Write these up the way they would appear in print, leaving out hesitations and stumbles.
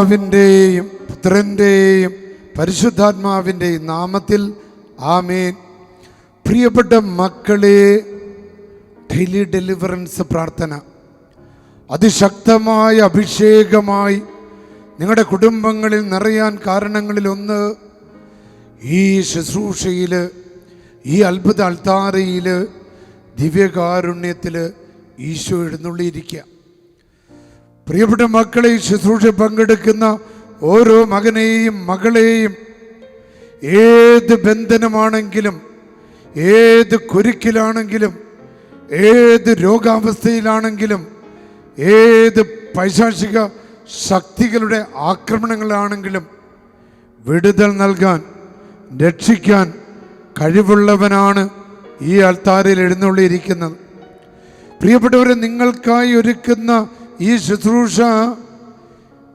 പിതാവിൻ്റെയും പുത്രൻ്റെയും പരിശുദ്ധാത്മാവിൻ്റെയും നാമത്തിൽ ആമേൻ. പ്രിയപ്പെട്ട മക്കളെ, ഡെയിലി ഡെലിവറൻസ് പ്രാർത്ഥന അതിശക്തമായ അഭിഷേകമായി നിങ്ങളുടെ കുടുംബങ്ങളിൽ നിറയാൻ കാരണങ്ങളിലൊന്ന് ഈ ശുശ്രൂഷയിൽ, ഈ അത്ഭുത അൾത്താരയിൽ, ദിവ്യകാരുണ്യത്തിൽ ഈശോ എഴുന്നള്ളിയിരിക്കുക. പ്രിയപ്പെട്ട മക്കളെ, ഈ ശുശ്രൂഷ പങ്കെടുക്കുന്ന ഓരോ മകനെയും മകളെയും ഏത് ബന്ധനമാണെങ്കിലും, ഏത് കുരുക്കിലാണെങ്കിലും, ഏത് രോഗാവസ്ഥയിലാണെങ്കിലും, ഏത് പൈശാചിക ശക്തികളുടെ ആക്രമണങ്ങളാണെങ്കിലും വിടുതൽ നൽകാൻ, രക്ഷിക്കാൻ കഴിവുള്ളവനാണ് ഈ അൾത്താരയിൽ എഴുന്നള്ളിയിരിക്കുന്നത്. പ്രിയപ്പെട്ടവരെ, നിങ്ങൾക്കായി ഒരുക്കുന്ന ഈ ശുശ്രൂഷ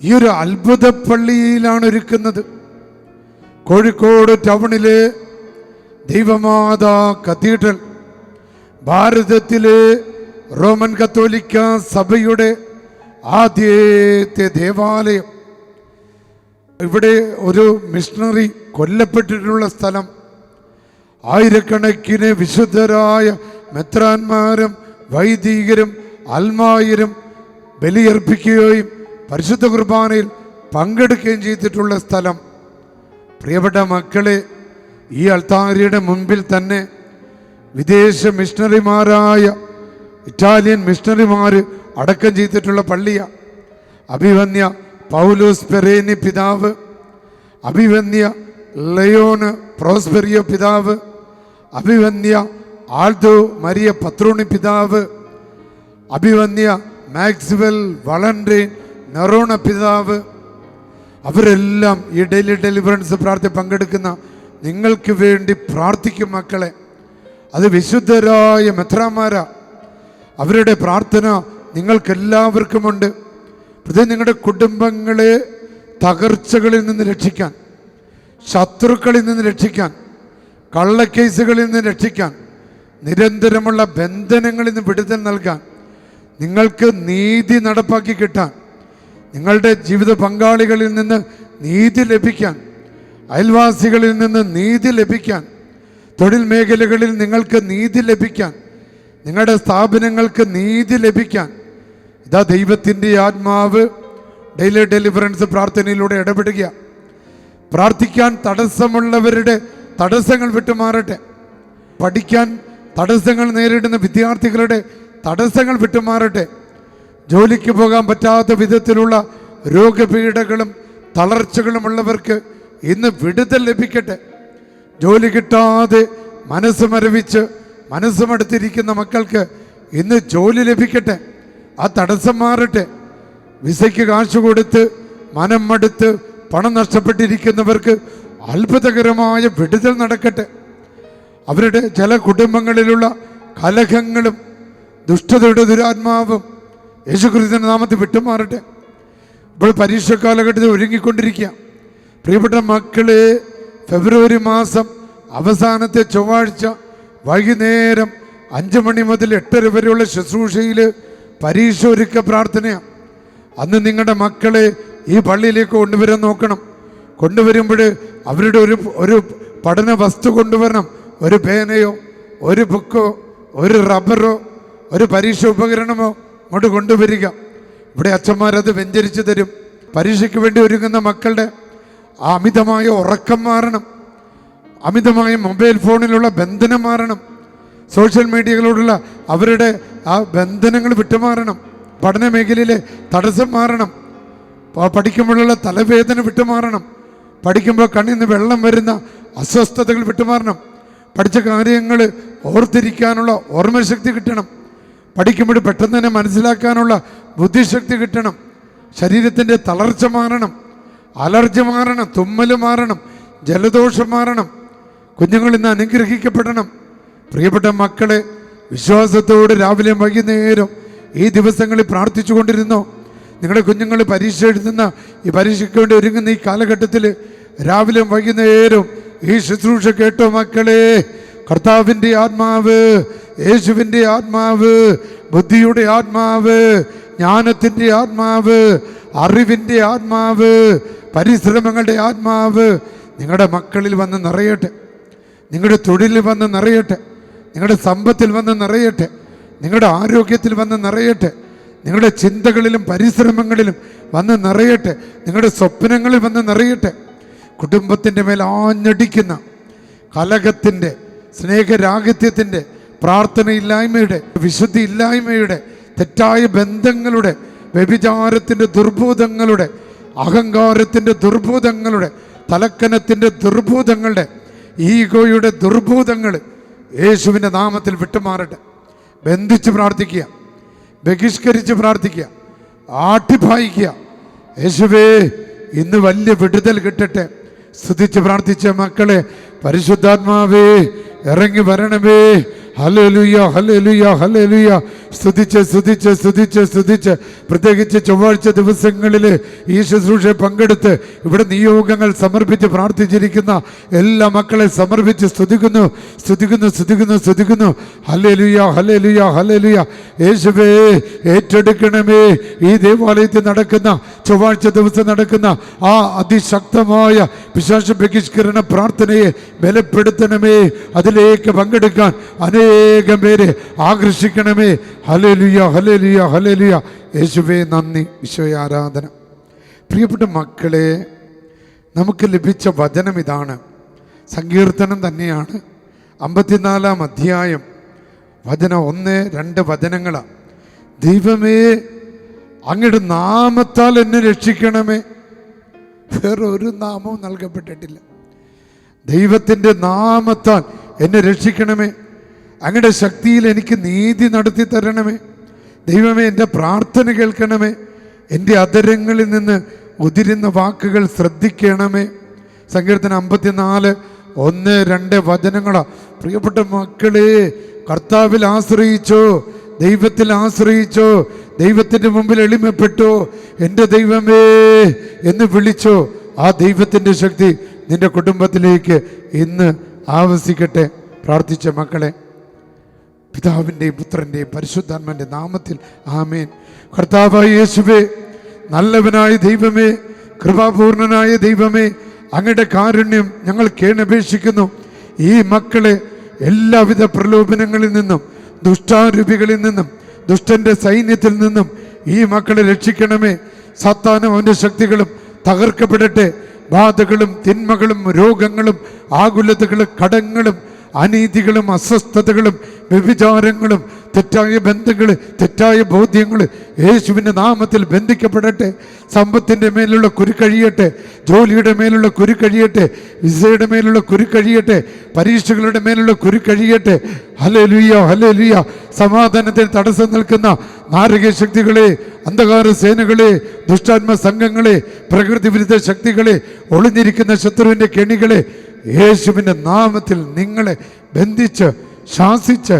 ഈ ഒരു അത്ഭുത പള്ളിയിലാണ് ഒരുക്കുന്നത്. കോഴിക്കോട് ടൗണിലെ ദൈവമാതാ കത്തീഡ്രൽ, ഭാരതത്തിലെ റോമൻ കത്തോലിക്ക സഭയുടെ ആദ്യത്തെ ദേവാലയം. ഇവിടെ ഒരു മിഷണറി കൊല്ലപ്പെട്ടിട്ടുള്ള സ്ഥലം. ആയിരക്കണക്കിന് വിശുദ്ധരായ മെത്രാന്മാരും വൈദികരും അൽമായരും ബലിയർപ്പിക്കുകയും പരിശുദ്ധ കുർബാനയിൽ പങ്കെടുക്കുകയും ചെയ്തിട്ടുള്ള സ്ഥലം. പ്രിയപ്പെട്ട മക്കളെ, ഈ അൾത്താരയുടെ മുൻപിൽ തന്നെ വിദേശ മിഷണറിമാരായ ഇറ്റാലിയൻ മിഷണറിമാർ അടക്കം ചെയ്തിട്ടുള്ള പള്ളിയാണ്. അഭിവന്യ പൗലോസ് പെരേനി പിതാവ്, അഭിവന്യ ലയോണ് പ്രോസ്പെരിയോ പിതാവ്, അഭിവന്യ ആൾദോ മരിയ പത്രോണി പിതാവ്, അഭിവന്യ മാക്സ്വെൽ വളൻഡ്രെയിൻ നെറോണ പിതാവ്, അവരെല്ലാം ഈ ഡെയിലി ഡെലിവറൻസ് പ്രാർത്ഥന പങ്കെടുക്കുന്ന നിങ്ങൾക്ക് വേണ്ടി പ്രാർത്ഥിക്കും മക്കളെ. അത് വിശുദ്ധരായ മെത്രാന്മാരാ. അവരുടെ പ്രാർത്ഥന നിങ്ങൾക്കെല്ലാവർക്കുമുണ്ട്. പ്രത്യേകം നിങ്ങളുടെ കുടുംബങ്ങളെ തകർച്ചകളിൽ നിന്ന് രക്ഷിക്കാൻ, ശത്രുക്കളിൽ നിന്ന് രക്ഷിക്കാൻ, കള്ളക്കേസുകളിൽ നിന്ന് രക്ഷിക്കാൻ, നിരന്തരമുള്ള ബന്ധനങ്ങളിൽ നിന്ന് വിടുതൽ നൽകാൻ, നിങ്ങൾക്ക് നീതി നടപ്പാക്കി കിട്ടാൻ, നിങ്ങളുടെ ജീവിത പങ്കാളികളിൽ നിന്ന് നീതി ലഭിക്കാൻ, അയൽവാസികളിൽ നിന്ന് നീതി ലഭിക്കാൻ, തൊഴിൽ മേഖലകളിൽ നിങ്ങൾക്ക് നീതി ലഭിക്കാൻ, നിങ്ങളുടെ സ്ഥാപനങ്ങൾക്ക് നീതി ലഭിക്കാൻ ഇതാ ദൈവത്തിൻ്റെ ആത്മാവ് ഡെയിലി ഡെലിവറൻസ് പ്രാർത്ഥനയിലൂടെ ഇടപെടുക. പ്രാർത്ഥിക്കാൻ തടസ്സമുള്ളവരുടെ തടസ്സങ്ങൾ വിട്ടുമാറട്ടെ. പഠിക്കാൻ തടസ്സങ്ങൾ നേരിടുന്ന വിദ്യാർത്ഥികളുടെ തടസ്സങ്ങൾ വിട്ടുമാറട്ടെ. ജോലിക്ക് പോകാൻ പറ്റാത്ത വിധത്തിലുള്ള രോഗപീഠകളും തളർച്ചകളും ഉള്ളവർക്ക് ഇന്ന് വിടുതൽ ലഭിക്കട്ടെ. ജോലി കിട്ടാതെ മനസ്സ് മരവിച്ച് മനസ്സുമടുത്തിരിക്കുന്ന മക്കൾക്ക് ഇന്ന് ജോലി ലഭിക്കട്ടെ. ആ തടസ്സം മാറട്ടെ. വിസയ്ക്ക് കാശ് കൊടുത്ത് മനം മടുത്ത് പണം നഷ്ടപ്പെട്ടിരിക്കുന്നവർക്ക് അത്ഭുതകരമായ വിടുതൽ നടക്കട്ടെ. അവരുടെ ചില കുടുംബങ്ങളിലുള്ള കലഹങ്ങളും ദുഷ്ടതയുടെ ദുരാത്മാവും യേശുക്രിസ്തുവിന്റെ നാമത്തിൽ വിട്ടുമാറട്ടെ. ഇപ്പോൾ പരീക്ഷ കാലഘട്ടത്തിൽ ഒരുങ്ങിക്കൊണ്ടിരിക്കുക. പ്രിയപ്പെട്ട മക്കളെ, ഫെബ്രുവരി മാസം അവസാനത്തെ ചൊവ്വാഴ്ച വൈകുന്നേരം 5 മണി മുതൽ 8:30 വരെയുള്ള ശുശ്രൂഷയിൽ പരീക്ഷ ഒരുക്ക പ്രാർത്ഥനയാണ്. അന്ന് നിങ്ങളുടെ മക്കളെ ഈ പള്ളിയിലേക്ക് കൊണ്ടുവരാൻ നോക്കണം. കൊണ്ടുവരുമ്പോൾ അവരുടെ ഒരു പഠന വസ്തു കൊണ്ടുവരണം. ഒരു പേനയോ ഒരു ബുക്കോ ഒരു റബ്ബറോ ഒരു പരീക്ഷ ഉപകരണമോ അങ്ങോട്ട് കൊണ്ടുവരിക. ഇവിടെ അച്ഛന്മാരത് വെഞ്ചരിച്ച് തരും. പരീക്ഷയ്ക്ക് വേണ്ടി ഒരുങ്ങുന്ന മക്കളുടെ അമിതമായ ഉറക്കം മാറണം. അമിതമായ മൊബൈൽ ഫോണിലുള്ള ബന്ധനം മാറണം. സോഷ്യൽ മീഡിയകളോടുള്ള അവരുടെ ആ ബന്ധനങ്ങൾ വിട്ടുമാറണം. പഠന മേഖലയിലെ തടസ്സം മാറണം. പഠിക്കുമ്പോഴുള്ള തലവേദന വിട്ടുമാറണം. പഠിക്കുമ്പോൾ കണ്ണിൽ നിന്ന് വെള്ളം വരുന്ന അസ്വസ്ഥതകൾ വിട്ടുമാറണം. പഠിച്ച കാര്യങ്ങൾ ഓർത്തിരിക്കാനുള്ള ഓർമ്മശക്തി കിട്ടണം. പഠിക്കുമ്പോൾ പെട്ടെന്ന് തന്നെ മനസ്സിലാക്കാനുള്ള ബുദ്ധിശക്തി കിട്ടണം. ശരീരത്തിൻ്റെ തളർച്ച മാറണം, അലർജി മാറണം, തുമ്മൽ മാറണം, ജലദോഷം മാറണം. കുഞ്ഞുങ്ങൾ ഇന്ന് അനുഗ്രഹിക്കപ്പെടണം. പ്രിയപ്പെട്ട മക്കളെ, വിശ്വാസത്തോട് രാവിലെയും വൈകുന്നേരം ഈ ദിവസങ്ങളിൽ പ്രാർത്ഥിച്ചു കൊണ്ടിരുന്നോ? നിങ്ങളുടെ കുഞ്ഞുങ്ങൾ പരീക്ഷ എഴുതുന്ന ഈ പരീക്ഷയ്ക്ക് വേണ്ടി ഒരുങ്ങുന്ന ഈ കാലഘട്ടത്തിൽ രാവിലെയും വൈകുന്നേരം ഈ ശുശ്രൂഷ കേട്ടോ മക്കളെ? കർത്താവിൻ്റെ ആത്മാവ്, യേശുവിൻ്റെ ആത്മാവ്, ബുദ്ധിയുടെ ആത്മാവ്, ജ്ഞാനത്തിൻ്റെ ആത്മാവ്, അറിവിൻ്റെ ആത്മാവ്, പരിശ്രമങ്ങളുടെ ആത്മാവ് നിങ്ങളുടെ മക്കളിൽ വന്ന് നിറയട്ടെ, നിങ്ങളുടെ തൊഴിലിൽ വന്ന് നിറയട്ടെ, നിങ്ങളുടെ സമ്പത്തിൽ വന്ന് നിറയട്ടെ, നിങ്ങളുടെ ആരോഗ്യത്തിൽ വന്ന് നിറയട്ടെ, നിങ്ങളുടെ ചിന്തകളിലും പരിശ്രമങ്ങളിലും വന്ന് നിറയട്ടെ, നിങ്ങളുടെ സ്വപ്നങ്ങളിൽ വന്ന് നിറയട്ടെ. കുടുംബത്തിൻ്റെ മേൽ ആഞ്ഞടിക്കുന്ന കലഹത്തിൻ്റെ, സ്നേഹരാഹിത്യത്തിൻ്റെ, പ്രാർത്ഥനയില്ലായ്മയുടെ, വിശുദ്ധി ഇല്ലായ്മയുടെ, തെറ്റായ ബന്ധങ്ങളുടെ, വ്യഭിചാരത്തിൻ്റെ ദുർഭൂതങ്ങളുടെ, അഹങ്കാരത്തിൻ്റെ ദുർഭൂതങ്ങളുടെ, തലക്കനത്തിൻ്റെ ദുർഭൂതങ്ങളുടെ, ഈഗോയുടെ ദുർഭൂതങ്ങൾ യേശുവിൻ്റെ നാമത്തിൽ വിട്ടുമാറട്ടെ. ബന്ധിച്ച് പ്രാർത്ഥിക്കുക, ബഹിഷ്കരിച്ച് പ്രാർത്ഥിക്കുക, ആട്ടിപ്പായിക്കുക. യേശുവേ, ഇന്ന് വലിയ വിടുതൽ കിട്ടട്ടെ. സ്തുതിച്ച് പ്രാർത്ഥിച്ച മക്കളെ, പരിശുദ്ധാത്മാവേ ഇറങ്ങി വരണമേ. Hallelujah, hallelujah, hallelujah. സ്തുതിച്ച് സ്തുതിച്ച് സ്തുതിച്ച് സ്തുതിച്ച് പ്രത്യേകിച്ച് ചൊവ്വാഴ്ച ദിവസങ്ങളിൽ ഈ ശുശ്രൂഷയെ പങ്കെടുത്ത് ഇവിടെ നിയോഗങ്ങൾ സമർപ്പിച്ച് പ്രാർത്ഥിച്ചിരിക്കുന്ന എല്ലാ മക്കളെ സമർപ്പിച്ച് സ്തുതിക്കുന്നു, സ്തുതിക്കുന്നു, സ്തുതിക്കുന്നു, സ്തുതിക്കുന്നു. Hallelujah, hallelujah, hallelujah. യേശുവേ, ഏറ്റെടുക്കണമേ. ഈ ദേവാലയത്തിൽ നടക്കുന്ന, ചൊവ്വാഴ്ച ദിവസം നടക്കുന്ന ആ അതിശക്തമായ പിശാച ബഹിഷ്കരണ പ്രാർത്ഥനയെ ബലപ്പെടുത്തണമേ. അതിലേക്ക് പങ്കെടുക്കാൻ അനേകം പേരെ ആകർഷിക്കണമേ. Hallelujah, hallelujah, hallelujah. യേശുവേ നന്ദി, ഈശോയെ ആരാധന. പ്രിയപ്പെട്ട മക്കളെ, നമുക്ക് ലഭിച്ച വചനം ഇതാണ്, സങ്കീർത്തനം തന്നെയാണ്. 54-ാം അധ്യായം വചനം 1-2 വചനങ്ങളാണ്. ദൈവമേ, അങ്ങയുടെ നാമത്താൽ എന്നെ രക്ഷിക്കണമേ. വേറൊരു നാമവും നൽകപ്പെട്ടിട്ടില്ല. ദൈവത്തിൻ്റെ നാമത്താൽ എന്നെ രക്ഷിക്കണമേ. അങ്ങയുടെ ശക്തിയിൽ എനിക്ക് നീതി നടത്തി തരണമേ. ദൈവമേ, എൻ്റെ പ്രാർത്ഥന കേൾക്കണമേ. എൻ്റെ അധരങ്ങളിൽ നിന്ന് ഉതിരുന്ന വാക്കുകൾ ശ്രദ്ധിക്കണമേ. സങ്കീർത്തനം 54:1-2 വചനങ്ങളാണ്. പ്രിയപ്പെട്ട മക്കളെ, കർത്താവിൽ ആശ്രയിച്ചോ, ദൈവത്തിൽ ആശ്രയിച്ചോ, ദൈവത്തിൻ്റെ മുമ്പിൽ എളിമപ്പെട്ടോ, എൻ്റെ ദൈവമേ എന്ന് വിളിച്ചോ. ആ ദൈവത്തിൻ്റെ ശക്തി നിന്റെ കുടുംബത്തിലേക്ക് ഇന്ന് ആവസിക്കട്ടെ. പ്രാർത്ഥിച്ച മക്കളെ, പിതാവിൻ്റെയും പുത്രൻ്റെയും പരിശുദ്ധാത്മാവിൻ്റെ നാമത്തിൽ ആമേൻ. കർത്താവായ യേശുവേ, നല്ലവനായ ദൈവമേ, കൃപാപൂർണനായ ദൈവമേ, അങ്ങയുടെ കാരുണ്യം ഞങ്ങൾ കേണപേക്ഷിക്കുന്നു. ഈ മക്കളെ എല്ലാവിധ പ്രലോഭനങ്ങളിൽ നിന്നും, ദുഷ്ടാരൂപികളിൽ നിന്നും, ദുഷ്ടൻ്റെ സൈന്യത്തിൽ നിന്നും ഈ മക്കളെ രക്ഷിക്കണമേ. സാത്താനും അവൻ്റെ ശക്തികളും തകർക്കപ്പെടട്ടെ. ബാധകളും തിന്മകളും രോഗങ്ങളും ആകുലതകളും കടങ്ങളും അനീതികളും അസ്വസ്ഥതകളും വ്യഭിചാരങ്ങളും തെറ്റായ ബന്ധങ്ങൾ, തെറ്റായ ബോധ്യങ്ങൾ യേശുവിൻ്റെ നാമത്തിൽ ബന്ധിക്കപ്പെടട്ടെ. സമ്പത്തിൻ്റെ മേലുള്ള കുരുക്കഴിയട്ടെ, ജോലിയുടെ മേലുള്ള കുരുക്കഴിയട്ടെ, വിസയുടെ മേലുള്ള കുരുക്കഴിയട്ടെ, പരീക്ഷകളുടെ മേലുള്ള കുരുക്കഴിയട്ടെ. Hallelujah, hallelujah. സമാധാനത്തിന് തടസ്സം നിൽക്കുന്ന നാരകീയ ശക്തികളെ, അന്ധകാര സേനകളെ, ദുഷ്ടാത്മ സംഘങ്ങളെ, പ്രകൃതി വിരുദ്ധ ശക്തികളെ, ഒളിഞ്ഞിരിക്കുന്ന ശത്രുവിൻ്റെ കെണികളെ യേശുവിൻ്റെ നാമത്തിൽ നിങ്ങളെ ബന്ധിച്ച്, ശാസിച്ച്,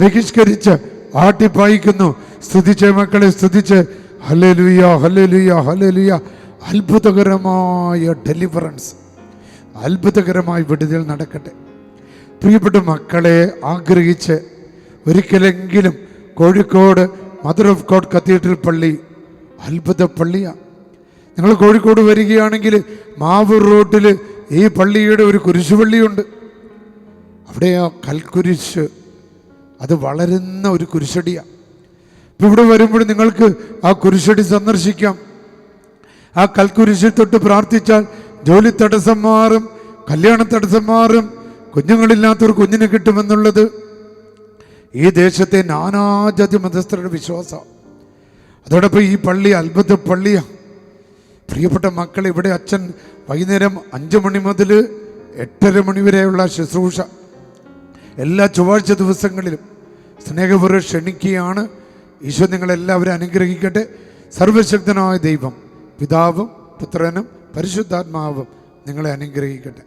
ബഹിഷ്കരിച്ച് ആട്ടിപ്പായിക്കുന്നു. സ്തുതിച്ച് മക്കളെ, സ്തുതിച്ച്. Hallelujah, hallelujah, hallelujah. അത്ഭുതകരമായ ഡെലിവറൻസ്, അത്ഭുതകരമായ വിടുതൽ നടക്കട്ടെ. പ്രിയപ്പെട്ട മക്കളെ, ആഗ്രഹിച്ച് ഒരിക്കലെങ്കിലും Kozhikode mother of God cathedral പള്ളി അത്ഭുത പള്ളിയാണ്. നിങ്ങൾ കോഴിക്കോട് വരികയാണെങ്കിൽ മാവൂർ റോഡിൽ ഈ പള്ളിയുടെ ഒരു കുരിശുപള്ളിയുണ്ട്. അവിടെ ആ കൽക്കുരിശ്, അത് വളരുന്ന ഒരു കുരിശടിയാണ്. ഇപ്പം ഇവിടെ വരുമ്പോൾ നിങ്ങൾക്ക് ആ കുരിശടി സന്ദർശിക്കാം. ആ കൽക്കുരിശിൽ തൊട്ട് പ്രാർത്ഥിച്ചാൽ ജോലി തടസ്സം മാറും, കല്യാണ തടസ്സം മാറും, കുഞ്ഞുങ്ങളില്ലാത്തൊരു കുഞ്ഞിനെ കിട്ടുമെന്നുള്ളത് ഈ ദേശത്തെ നാനാജാതി മതസ്ഥരുടെ വിശ്വാസം. അതോടൊപ്പം ഈ പള്ളി അത്ഭുത പള്ളിയാണ്. പ്രിയപ്പെട്ട മക്കൾ, ഇവിടെ അച്ഛൻ വൈകുന്നേരം 5 മണി മുതൽ 8:30 മണി വരെയുള്ള ശുശ്രൂഷ എല്ലാ ചൊവ്വാഴ്ച ദിവസങ്ങളിലും സ്നേഹപൂർവ്വം ക്ഷണിക്കുകയാണ്. ഈശോ നിങ്ങളെല്ലാവരും അനുഗ്രഹിക്കട്ടെ. സർവശക്തനായ ദൈവം, പിതാവും പുത്രനും പരിശുദ്ധാത്മാവും നിങ്ങളെ അനുഗ്രഹിക്കട്ടെ.